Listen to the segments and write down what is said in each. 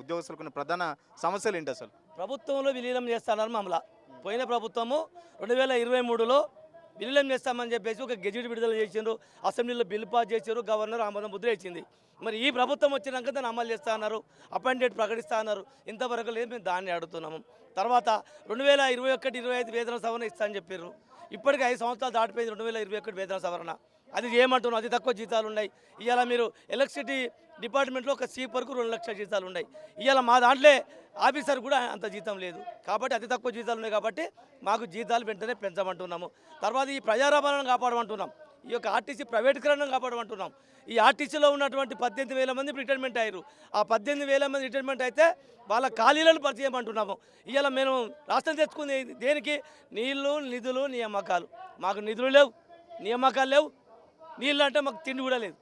ఉద్యోగస్తులకు ఉన్న ప్రధాన సమస్యలు ఏంటి అసలు? ప్రభుత్వంలో విలీనం చేస్తున్నారు మమ్మల్ని. పోయిన ప్రభుత్వము 2023లో విలీనం చేస్తామని చెప్పేసి ఒక గెజిట్ విడుదల చేసిండ్రు, అసెంబ్లీలో బిల్లు పాస్ చేశారు, గవర్నర్ ఆమోదం ముద్ర ఇచ్చింది. మరి ఈ ప్రభుత్వం వచ్చినాక దాన్ని అమలు చేస్తా అన్నారు, అపాయింట్ డేట్ ప్రకటిస్తా అన్నారు. ఇంతవరకు లేదు, మేము దాన్ని అడుగుతున్నాము. తర్వాత 2021-25 వేతన సవరణ ఇస్తా అని చెప్పారు. ఇప్పటికీ 5 సంవత్సరాలు దాటిపోయింది 2021 వేతన సవరణ. అది చేయమంటున్నాం. అతి తక్కువ జీతాలు ఉన్నాయి. ఇవాళ మీరు ఎలక్ట్రిసిటీ డిపార్ట్మెంట్లో ఒక సీపర్కు 2 లక్షల జీతాలు ఉన్నాయి. ఇవాళ మా దాంట్లో ఆఫీసర్ కూడా అంత జీతం లేదు. కాబట్టి అతి తక్కువ జీతాలు ఉన్నాయి. కాబట్టి మాకు జీతాలు వెంటనే పెంచమంటున్నాము. తర్వాత ఈ ప్రజా రవాణాను కాపాడమంటున్నాం. ఈ యొక్క ఆర్టీసీ ప్రైవేటీకరణను కాపాడమంటున్నాం. ఈ ఆర్టీసీలో ఉన్నటువంటి 18,000 మంది రిటైర్మెంట్ అయ్యారు. ఆ 18,000 మంది రిటైర్మెంట్ అయితే వాళ్ళ ఖాళీలను భర్తీ చేయమంటున్నాము. ఇవాళ మేము రాష్ట్రం తెచ్చుకుంది దేనికి? నీళ్లు, నిధులు, నియామకాలు. మాకు నిధులు లేవు, నియామకాలు లేవు. నీళ్ళు అంటే మాకు తిండి కూడా లేదు.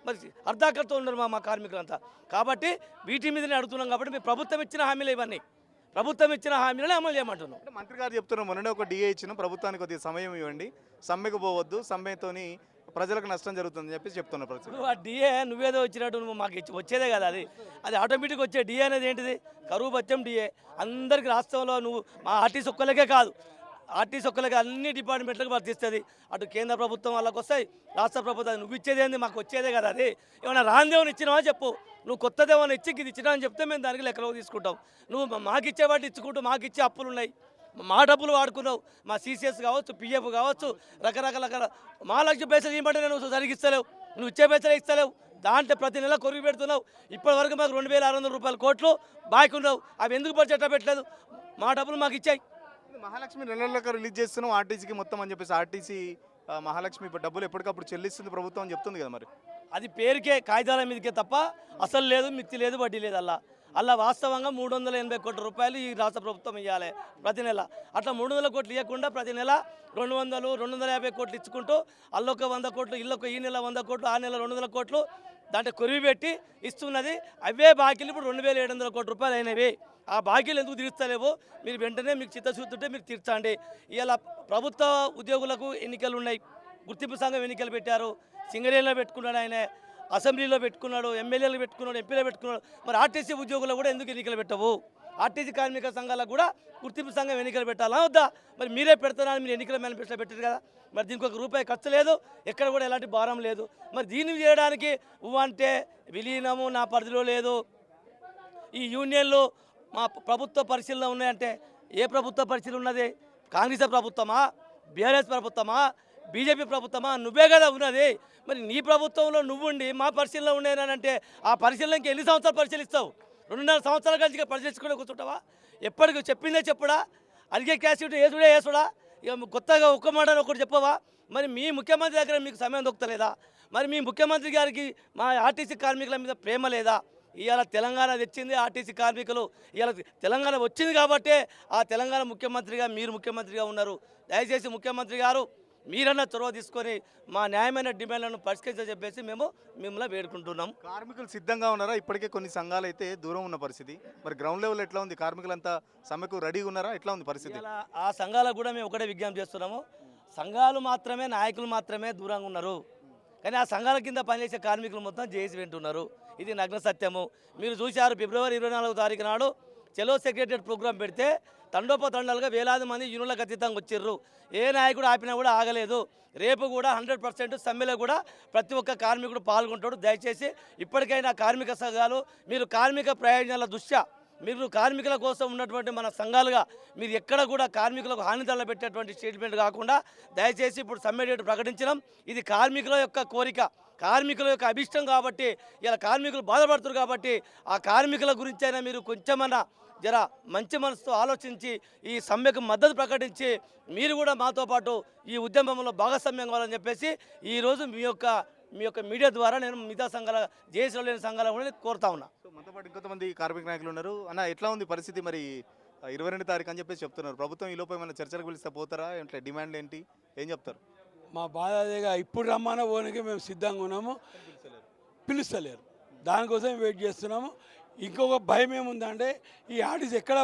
మరి అర్ధాకర్తో ఉన్నారు మా కార్మికులంతా. కాబట్టి వీటి మీదనే అడుగుతున్నాం. కాబట్టి మేము ప్రభుత్వం ఇచ్చిన హామీలు ఇవన్నీ, ప్రభుత్వం ఇచ్చిన హామీలనే అమలు చేయమంటున్నాం. అంటే మంత్రి గారు చెప్తున్నారు, మొన్ననే ఒక డిఏ ఇచ్చిన ప్రభుత్వానికి కొద్దిగా సమయం ఇవ్వండి, సమ్మెకు పోవద్దు, సమ్మెతోని ప్రజలకు నష్టం జరుగుతుందని చెప్పి చెప్తున్నారు. నువ్వు ఆ డిఏ నువ్వేదో వచ్చినట్టు నువ్వు మాకు వచ్చేదే కదా. అది ఆటోమేటిక్ వచ్చే డిఏ అనేది ఏంటిది? కరువు బత్యం డిఏ. అందరికీ రాష్ట్రంలో నువ్వు మా ఆర్టీసీ ఒక్కలకే కాదు, ఆర్టీసీ ఒక్కలకి అన్ని డిపార్ట్మెంట్లకు వర్తిస్తుంది. అటు కేంద్ర ప్రభుత్వం వాళ్ళకి వస్తాయి, రాష్ట్ర ప్రభుత్వం. నువ్వు ఇచ్చేది ఏంది? మాకు వచ్చేదే కదా. అది ఏమైనా రాందేమని ఇచ్చినావా చెప్పు. నువ్వు కొత్తదేమన్నా ఇచ్చి ఇది ఇచ్చినా అని చెప్తే మేము దానికి లెక్కలో తీసుకుంటాం. నువ్వు మాకు ఇచ్చేవాటి ఇచ్చుకుంటూ మాకు ఇచ్చే అప్పులు ఉన్నాయి, మా డబ్బులు వాడుకున్నావు. మా CCS కావచ్చు, PF కావచ్చు, రకరకాల మా లక్ష పైసలు ఇవ్వమంటే నువ్వు సరిగిస్తలేవు. నువ్వు ఇచ్చే పైసలు ఇస్తలేవు. దాంట్లో ప్రతి నెల కొరుగు పెడుతున్నావు. ఇప్పటి వరకు మాకు 2,600 రూపాయల కోట్లు బాకీ ఉన్నావు. అవి ఎందుకు బడ్జెట్ పెట్టలేదు? మా డబ్బులు మాకు ఇచ్చాయి. మహాలక్ష్మి నెలలకు రిలీజ్ చేస్తున్నాం ఆర్టీసీకి మొత్తం అని చెప్పేసి ఆర్టీసీ మహాలక్ష్మి డబ్బులు ఎప్పటికప్పుడు చెల్లిస్తుంది ప్రభుత్వం అని చెప్తుంది కదా. మరి అది పేరుకే, కాగితాల మీదకే తప్ప అసలు లేదు, మిత్తి లేదు, వడ్డీ లేదు. అలా వాస్తవంగా 380 కోట్ల రూపాయలు ఈ రాష్ట్ర ప్రభుత్వం ఇవ్వాలి ప్రతి నెల. అట్లా 300 కోట్లు ఇవ్వకుండా ప్రతి నెల 200, 250 కోట్లు ఇచ్చుకుంటూ అల్లొక 100 కోట్లు, ఇల్లొక ఈ నెల 100 కోట్లు, ఆ నెల 200 కోట్లు దాంట్లో కొరివి పెట్టి ఇస్తున్నది. అవే బాకీలు ఇప్పుడు 2,700 కోట్ల రూపాయలు అయినవి. ఆ బాకీలు ఎందుకు తీర్చలేవు? మీరు వెంటనే మీకు చిత్తశుద్ధి ఉంటే మీరు తీర్చండి. ఇలా ప్రభుత్వ ఉద్యోగులకు ఎన్నికలు ఉన్నాయి, గుర్తింపు సంఘం ఎన్నికలు పెట్టారు. సింగరేణిలో పెట్టుకున్నాడు ఆయన, అసెంబ్లీలో పెట్టుకున్నాడు, ఎమ్మెల్యేలు పెట్టుకున్నాడు, ఎంపీలో పెట్టుకున్నాడు. మరి ఆర్టీసీ ఉద్యోగులు కూడా ఎందుకు ఎన్నికలు పెట్టవు? ఆర్టీసీ కార్మిక సంఘాలకు కూడా గుర్తింపు సంఘం ఎన్నికలు పెట్టాలా వద్దా? మరి మీరే పెడతారని మీరు ఎన్నికల మేనిఫెస్టో పెట్టారు కదా. మరి దీనికి ₹1 ఖర్చు లేదు, ఎక్కడ కూడా ఎలాంటి భారం లేదు. మరి దీన్ని చేయడానికి అంటే విలీనము నా పరిధిలో లేదు, ఈ యూనియన్లు మా ప్రభుత్వ పరిశీలన ఉన్నాయంటే ఏ ప్రభుత్వ పరిశీలన ఉన్నది? కాంగ్రెస్ ప్రభుత్వమా, బీఆర్ఎస్ ప్రభుత్వమా, బీజేపీ ప్రభుత్వమా? నువ్వే కదా ఉన్నది. మరి నీ ప్రభుత్వంలో నువ్వుండి మా పరిశీలన ఉండేనంటే ఆ పరిశీలనకి ఎన్ని సంవత్సరాలు పరిశీలిస్తావు? 2.5 సంవత్సరాల కలిసి పరిశీలించుకుంటే కూర్చుంటావా? ఎప్పటికి చెప్పిందే చెప్పుడా? అడిగే క్యాసిటీ వేసుడా? ఇక కొత్తగా ఒక్క మాట ఒకటి చెప్పవా? మరి మీ ముఖ్యమంత్రి దగ్గర మీకు సమయం దొరుకుతలేదా? మరి మీ ముఖ్యమంత్రి గారికి మా ఆర్టీసీ కార్మికుల మీద ప్రేమ లేదా? ఇవాళ తెలంగాణ తెచ్చింది ఆర్టీసీ కార్మికులు. ఇవాళ తెలంగాణ వచ్చింది కాబట్టే ఆ తెలంగాణ ముఖ్యమంత్రిగా మీరు ముఖ్యమంత్రిగా ఉన్నారు. దయచేసి ముఖ్యమంత్రి గారు మీరన్నా చొరవ తీసుకొని మా న్యాయమైన డిమాండ్లను పరిష్కరించని చెప్పేసి మేము మిమ్మల్ని వేడుకుంటున్నాం. కార్మికులు సిద్ధంగా ఉన్నారా? ఇప్పటికే కొన్ని సంఘాలు అయితే దూరం ఉన్న పరిస్థితి. మరి గ్రౌండ్ లెవెల్ ఎట్లా ఉంది? కార్మికులంతా సమ్మెకు రెడీగా ఉన్నారా? ఎట్లా ఉంది పరిస్థితి? ఆ సంఘాలకు కూడా మేము ఒకటే విజ్ఞప్తి చేస్తున్నాము. సంఘాలు మాత్రమే, నాయకులు మాత్రమే దూరంగా ఉన్నారు. కానీ ఆ సంఘాల కింద పనిచేసే కార్మికులు మొత్తం జేఏసీ వింటున్నారు. ఇది నగ్న సత్యము. మీరు చూశారు, ఫిబ్రవరి 24వ తారీఖు నాడు చలో సెక్రటరియట్ ప్రోగ్రాం పెడితే తండోపతండాలుగా వేలాది మంది యూనిట్లకు అతీతంగా వచ్చిర్రు. ఏ నాయకుడు ఆపినా కూడా ఆగలేదు. రేపు కూడా 100% సమ్మెలో కూడా ప్రతి ఒక్క కార్మికుడు పాల్గొంటాడు. దయచేసి ఇప్పటికైనా కార్మిక సంఘాలు మీరు కార్మిక ప్రయోజనాల దృష్ట్యా మీరు కార్మికుల కోసం ఉన్నటువంటి మన సంఘాలుగా మీరు ఎక్కడ కూడా కార్మికులకు హాని తలపెట్టేటువంటి స్టేట్మెంట్ కాకుండా దయచేసి ఇప్పుడు సమ్మె డేట్ ప్రకటించడం ఇది కార్మికుల యొక్క కోరిక, కార్మికుల యొక్క అభిష్టం. కాబట్టి ఇలా కార్మికులు బాధపడుతున్నారు. కాబట్టి ఆ కార్మికుల గురించి అయినా మీరు కొంచెమన్నా జర మంచి మనసుతో ఆలోచించి ఈ సమ్మెకు మద్దతు ప్రకటించి మీరు కూడా మాతో పాటు ఈ ఉద్యమంలో భాగస్వామ్యం కావాలని చెప్పేసి ఈరోజు మీ యొక్క మీడియా ద్వారా నేను మిగతా సంఘాల జేఏసీలో లేని సంఘాల కూడా కోరుతా ఉన్నా. సో మనతో పాటు ఇంకొంతమంది కార్మిక నాయకులు ఉన్నారు. అన్న, ఎట్లా ఉంది పరిస్థితి? మరి 22 తారీఖు అని చెప్పేసి చెప్తున్నారు. ప్రభుత్వం ఈ లోపు ఏమైనా చర్చలకు పిలిస్తే పోతారా? అంటే డిమాండ్ ఏంటి, ఏం చెప్తారు? మా బాధ అదేగా. ఇప్పుడు రమ్మన్న పోనీకి మేము సిద్ధంగా ఉన్నాము, పిలుస్తలేరు. దానికోసం వెయిట్ చేస్తున్నాము. ఇంకొక భయం ఏముందంటే ఈ ఆర్టీసీ ఎక్కడ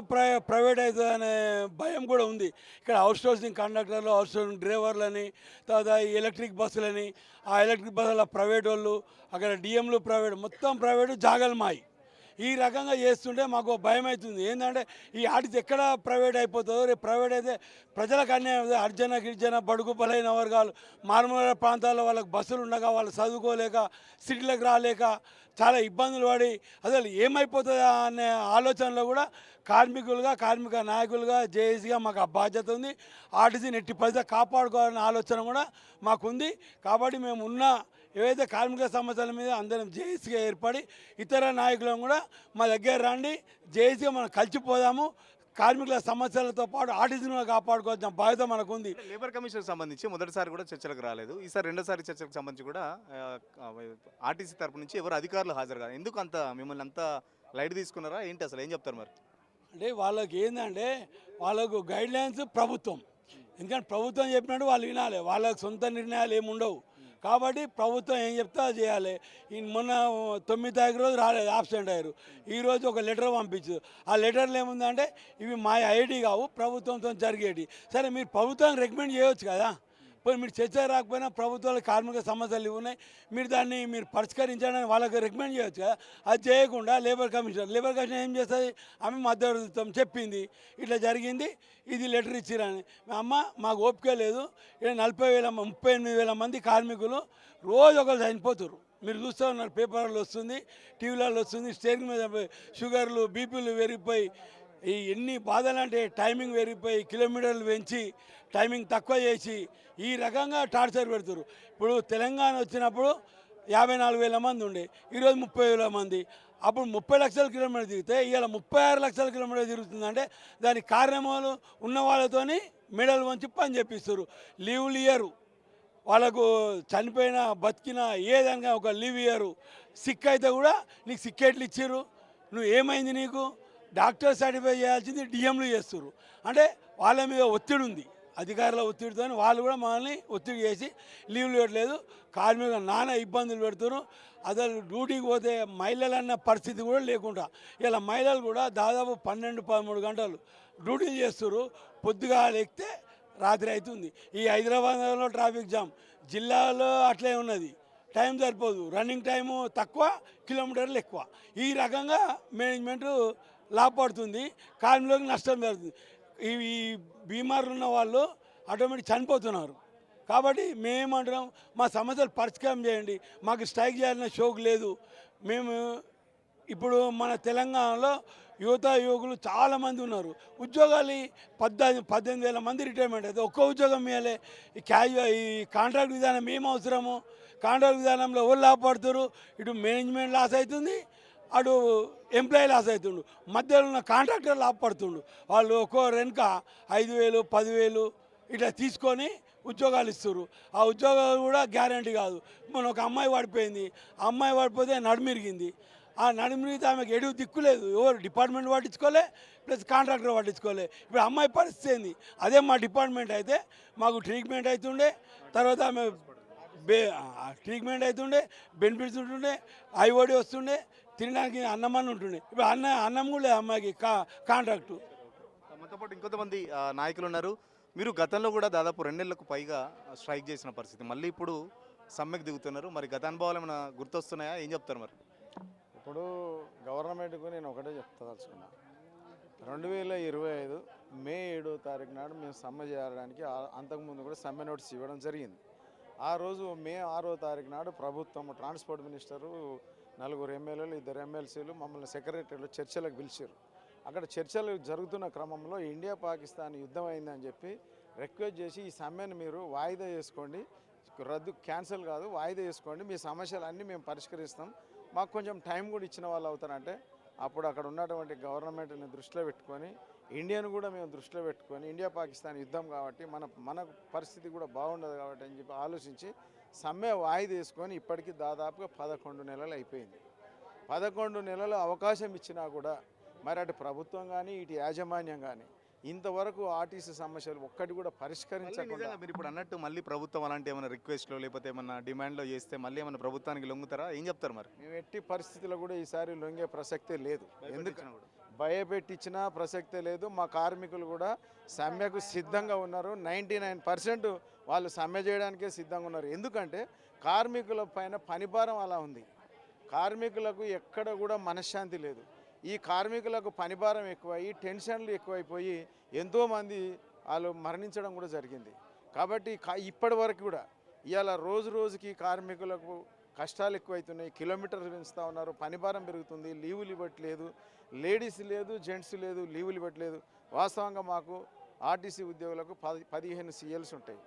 ప్రైవేట్ అవుతుంది అనే భయం కూడా ఉంది. ఇక్కడ అవుట్సోర్సింగ్ కండక్టర్లు, అవుట్సోర్సింగ్ డ్రైవర్లని, తర్వాత ఈ ఎలక్ట్రిక్ బస్సులని, ఆ ఎలక్ట్రిక్ బస్సుల ప్రైవేట్ వాళ్ళు, అక్కడ డిఎంలు ప్రైవేట్, మొత్తం ప్రైవేటు జాగలు మాయి. ఈ రకంగా చేస్తుంటే మాకు భయం అవుతుంది. ఏంటంటే ఈ ఆర్టీసీ ఎక్కడ ప్రైవేట్ అయిపోతుందో, రేపు ప్రైవేట్ అయితే ప్రజలకు అన్యాయం అవుతుంది. అర్జన గిరిజన బడుగు బలైన వర్గాలు మారుమూల ప్రాంతాల్లో వాళ్ళకి బస్సులు ఉండగా వాళ్ళు చదువుకోలేక సిటీలకు రాలేక చాలా ఇబ్బందులు పడి అసలు ఏమైపోతుందా అనే ఆలోచనలో కూడా కార్మికులుగా కార్మిక నాయకులుగా జేఏసీగా మాకు ఆ బాధ్యత ఉంది. ఆర్టీసీని ఎట్టి పరిస్థితి కాపాడుకోవాలనే ఆలోచన కూడా మాకుంది. కాబట్టి మేము ఉన్న ఏవైతే కార్మిక సమస్యల మీద అందరం జేఏసీగా ఏర్పడి ఇతర నాయకులను కూడా మా దగ్గర రండి, జేఏసీగా మనం కలిసిపోదాము. కార్మికుల సమస్యలతో పాటు ఆర్టీసీని కూడా కాపాడుకోవాల్సిన బాధ్యత మనకు ఉంది. లేబర్ కమిషన్ సంబంధించి మొదటిసారి కూడా చర్చలకు రాలేదు. ఈసారి రెండోసారి చర్చలకు సంబంధించి కూడా ఆర్టీసీ తరపు నుంచి ఎవరు అధికారులు హాజరు కాదు. ఎందుకు అంత మిమ్మల్ని అంతా లైట్ తీసుకున్నారా ఏంటి, అసలు ఏం చెప్తారు మరి? అంటే వాళ్ళకి ఏంటంటే వాళ్ళకు గైడ్ లైన్స్ ప్రభుత్వం, ఎందుకంటే ప్రభుత్వం చెప్పినట్టు వాళ్ళు వినాలి. వాళ్ళకి సొంత నిర్ణయాలు ఏమి ఉండవు. కాబట్టి ప్రభుత్వం ఏం చెప్తే అది చేయాలి. మొన్న 9 తారీఖు రోజు రాలేదు, ఆబ్సెంట్ అయ్యారు. ఈరోజు ఒక లెటర్ పంపించు. ఆ లెటర్లు ఏముందంటే ఇవి మా ఐడి కావు, ప్రభుత్వంతో జరిగేటి. సరే మీరు ప్రభుత్వాన్ని రికమెండ్ చేయవచ్చు కదా. పోయి మీరు చర్చ రాకపోయినా ప్రభుత్వాల కార్మిక సమస్యలు ఉన్నాయి, మీరు దాన్ని పరిష్కరించాలని వాళ్ళకి రికమెండ్ చేయొచ్చు కదా. అది చేయకుండా లేబర్ కమిషన్ ఏం చేస్తుంది, ఆమె మధ్యవర్తిత్వం చెప్పింది ఇట్లా జరిగింది, ఇది లెటర్ ఇచ్చిరని. అమ్మ మాకు ఓపిక లేదు, 38,000 మంది కార్మికులు రోజు ఒకరు చనిపోతున్నారు. మీరు చూస్తూ ఉన్నారు, పేపర్లో వస్తుంది, టీవీలలో వస్తుంది. స్టేరింగ్ మీద షుగర్లు బీపీలు పెరిగిపోయి ఈ ఎన్ని బాధలు అంటే టైమింగ్ పెరిగిపోయి కిలోమీటర్లు పెంచి టైమింగ్ తక్కువ చేసి ఈ రకంగా టార్చర్ పెడుతున్నారు. ఇప్పుడు తెలంగాణ వచ్చినప్పుడు 54,000 మంది ఉండే, ఈరోజు 30,000 మంది. అప్పుడు 30 లక్షల కిలోమీటర్లు తిరిగితే ఇవాళ 36 లక్షల కిలోమీటర్లు తిరుగుతుందంటే దానికి కారణాలు ఉన్న వాళ్ళతోని మెడల్ వంచి పని చేపిస్తారు. లీవ్లు ఇయ్యరు వాళ్ళకు, చనిపోయిన బతికిన ఏదైనా ఒక లీవ్ ఇయ్యరు. సిక్ అయితే కూడా నీకు సిక్కెట్లు ఇచ్చారు, నువ్వు ఏమైంది నీకు, డాక్టర్ సర్టిఫై చేయాల్సింది డిఎంలు చేస్తారు. అంటే వాళ్ళ మీద ఒత్తిడి ఉంది, అధికారుల ఒత్తిడితో వాళ్ళు కూడా మనల్ని ఒత్తిడి చేసి లీవ్లు ఇవ్వట్లేదు. కార్మికులు నానా ఇబ్బందులు పెడుతున్నారు. అసలు డ్యూటీకి పోతే మహిళలు అన్న పరిస్థితి కూడా లేకుండా ఇలా మహిళలు కూడా దాదాపు 12-13 గంటలు డ్యూటీలు చేస్తారు. పొద్దుగా ఎక్కితే రాత్రి అవుతుంది. ఈ హైదరాబాద్లో ట్రాఫిక్ జామ్, జిల్లాలో అట్లే ఉన్నది. టైం సరిపోదు, రన్నింగ్ టైము తక్కువ, కిలోమీటర్లు ఎక్కువ. ఈ రకంగా మేనేజ్మెంట్ లాభపడుతుంది, కార్మికులకు నష్టం జరుగుతుంది. ఈ బీమార్లు ఉన్న వాళ్ళు ఆటోమేటిక్ చనిపోతున్నారు. కాబట్టి మేమేమంటున్నాం, మా సమస్యలు పరిష్కారం చేయండి, మాకు స్ట్రైక్ చేయాలనే షోక్ లేదు. మేము ఇప్పుడు మన తెలంగాణలో యువకులు చాలామంది ఉన్నారు. ఉద్యోగాలు 18,000 మంది రిటైర్మెంట్ అయితే ఒక్క ఉద్యోగం ఇవ్వాలి. ఈ కాంట్రాక్ట్ విధానం ఏం అవసరము, కాంట్రాక్ట్ విధానంలో ఎవరు లాభపడుతున్నారు, ఇటు మేనేజ్మెంట్ లాస్ అవుతుంది, అటు ఎంప్లాయీ లాస్ అవుతుండు, మధ్యలో ఉన్న కాంట్రాక్టర్ లాభపడుతుండు. వాళ్ళు ఒక్కో వెనుక 5,000 10,000 ఇట్లా తీసుకొని ఉద్యోగాలు ఇస్తారు. ఆ ఉద్యోగాలు కూడా గ్యారంటీ కాదు. మన ఒక అమ్మాయి పడిపోయింది, ఆ అమ్మాయి పడిపోతే నడుమిరిగింది. ఆ నడుమిరిగితే ఆమెకు ఎడుగు దిక్కులేదు, ఎవరు డిపార్ట్మెంట్ పట్టించుకోలే, ప్లస్ కాంట్రాక్టర్ పట్టించుకోలే. ఇప్పుడు అమ్మాయి పరిస్థితి ఏంది, అదే మా డిపార్ట్మెంట్ అయితే మాకు ట్రీట్మెంట్ అవుతుండే, తర్వాత ఆమె ట్రీట్మెంట్ అవుతుండే, బెనిఫిట్స్ ఉంటుండే, ఐఓడి వస్తుండే, తినడానికి అన్నం ఉంటుండే. ఇప్పుడు అన్నం కూడా లేదు అమ్మాయికి, కాంట్రాక్టు. మనతో పాటు ఇంకొంతమంది నాయకులు ఉన్నారు. మీరు గతంలో కూడా దాదాపు 2 నెలలకు పైగా స్ట్రైక్ చేసిన పరిస్థితి, మళ్ళీ ఇప్పుడు సమ్మెకు దిగుతున్నారు. మరి గత అనుభవాలు ఏమైనా గుర్తొస్తున్నాయా, ఏం చెప్తారు మరి? ఇప్పుడు గవర్నమెంట్కు నేను ఒకటే చెప్తదలుచుకున్నా, 2025 మే 7వ తారీఖు నాడు మేము సమ్మె చేయడానికి అంతకుముందు కూడా సమ్మె నోటీస్ ఇవ్వడం జరిగింది. ఆ రోజు మే 6వ తారీఖు నాడు ప్రభుత్వం, ట్రాన్స్పోర్ట్ మినిస్టరు, 4 ఎమ్మెల్యేలు 2 ఎమ్మెల్సీలు మమ్మల్ని సెక్రటరీలో చర్చలకు పిలిచారు. అక్కడ చర్చలు జరుగుతున్న క్రమంలో ఇండియా పాకిస్తాన్ యుద్ధం అయిందని చెప్పి రిక్వెస్ట్ చేసి ఈ సమ్మెను మీరు వాయిదా చేసుకోండి, క్యాన్సిల్ కాదు, వాయిదా చేసుకోండి, మీ సమస్యలన్నీ మేము పరిష్కరిస్తాం, మాకు కొంచెం టైం కూడా ఇచ్చిన వాళ్ళు అవుతారంటే, అప్పుడు అక్కడ ఉన్నటువంటి గవర్నమెంట్ని దృష్టిలో పెట్టుకొని, ఇండియాను కూడా మేము దృష్టిలో పెట్టుకొని, ఇండియా పాకిస్తాన్ యుద్ధం కాబట్టి మన పరిస్థితి కూడా బాగుండదు కాబట్టి అని చెప్పి ఆలోచించి సమ్మె వాయిదా వేసుకొని ఇప్పటికీ దాదాపుగా 11 నెలలు అయిపోయింది. 11 నెలలు అవకాశం ఇచ్చినా కూడా మరి అటు ప్రభుత్వం కానీ ఇటు యాజమాన్యం కానీ ఇంతవరకు ఆర్టీసీ సమస్యలు ఒక్కటి కూడా పరిష్కరించకుండా. మీరు ఇప్పుడు అన్నట్టు మళ్ళీ ప్రభుత్వం అలాంటి ఏమైనా రిక్వెస్ట్లో లేకపోతే ఏమన్నా డిమాండ్లో చేస్తే మళ్ళీ ఏమైనా ప్రభుత్వానికి లొంగుతారా, ఏం చెప్తారు మరి? మేము ఎట్టి పరిస్థితుల్లో కూడా ఈసారి లొంగే ప్రసక్తే లేదు. ఎందుకని భయపెట్టించిన ప్రసక్తే లేదు. మా కార్మికులు కూడా సమ్మెకు సిద్ధంగా ఉన్నారు. 99% వాళ్ళు సమ్మె చేయడానికే సిద్ధంగా ఉన్నారు. ఎందుకంటే కార్మికుల పైన పనిభారం అలా ఉంది. కార్మికులకు ఎక్కడ కూడా మనశ్శాంతి లేదు. ఈ కార్మికులకు పనిభారం ఎక్కువై టెన్షన్లు ఎక్కువైపోయి ఎంతోమంది వాళ్ళు మరణించడం కూడా జరిగింది. కాబట్టి ఇప్పటి వరకు కూడా ఇవాళ రోజు రోజుకి కార్మికులకు కష్టాలు ఎక్కువైతున్నాయి, కిలోమీటర్లు పెంచుతూ ఉన్నారు, పనిభారం పెరుగుతుంది, లీవులు ఇవ్వట్లేదు, లేడీస్ లేదు, జెంట్స్ లేదు, లీవులు ఇవ్వట్లేదు. వాస్తవంగా మాకు ఆర్టీసీ ఉద్యోగులకు 15 సీఎల్స్ ఉంటాయి,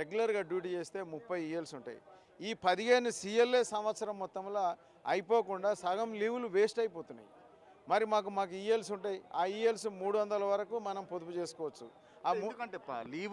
రెగ్యులర్గా డ్యూటీ చేస్తే 30 ఈఎల్స్ ఉంటాయి. ఈ 15 సీఎల్ఏ సంవత్సరం మొత్తంలో అయిపోకుండా సగం లీవులు వేస్ట్ అయిపోతున్నాయి. మరి మాకు ఈఎల్స్ ఉంటాయి, ఆ ఈఎల్స్ 300 వరకు మనం పొదుపు చేసుకోవచ్చు. ఎందుకంటే లీవ్